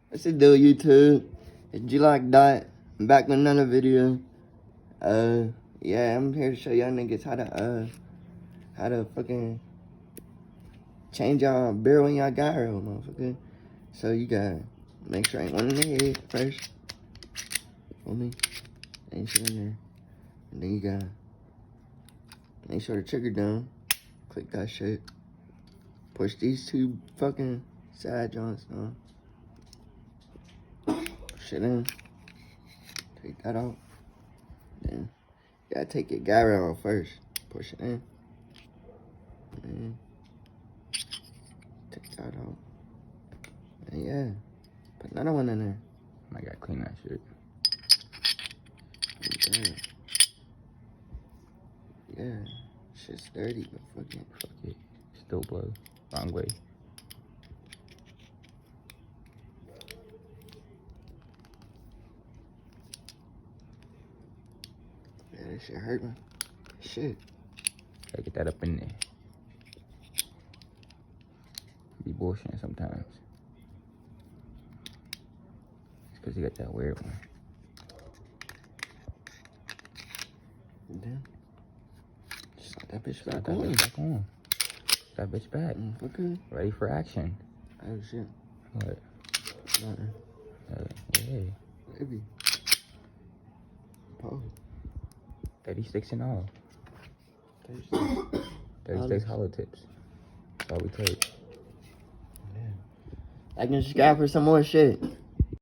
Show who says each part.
Speaker 1: What's it do, YouTube? It's Glock Dot. I'm back with another video. Yeah, I'm here to show y'all niggas how to fucking change y'all barrel in y'all gyro, motherfucker. So you gotta make sure ain't one in the head first. For me, ain't shit in there. And then you gotta make sure the trigger down. Click that shit. Push these two fucking side joints down. Shit in. Take that out. Then you gotta take your gyro out first. Push it in. And take that out. And yeah. Put another one in there.
Speaker 2: I gotta clean that shit.
Speaker 1: And yeah. Shit's dirty, but fuck it.
Speaker 2: Still blow. Wrong way.
Speaker 1: Yeah, that shit hurt me. Shit.
Speaker 2: Gotta get that up in there. Be bullshitting sometimes. It's cause you got that weird one.
Speaker 1: And then slide that bitch
Speaker 2: Got
Speaker 1: back
Speaker 2: that
Speaker 1: on.
Speaker 2: bitch back on. That bitch back.
Speaker 1: Okay.
Speaker 2: Ready for action.
Speaker 1: Oh shit.
Speaker 2: What?
Speaker 1: Nothing.
Speaker 2: Yeah.
Speaker 1: Maybe. Pause.
Speaker 2: 36 and all.
Speaker 1: 36.
Speaker 2: 36 hollow tips. That's all we take.
Speaker 1: Like and subscribe for some more shit.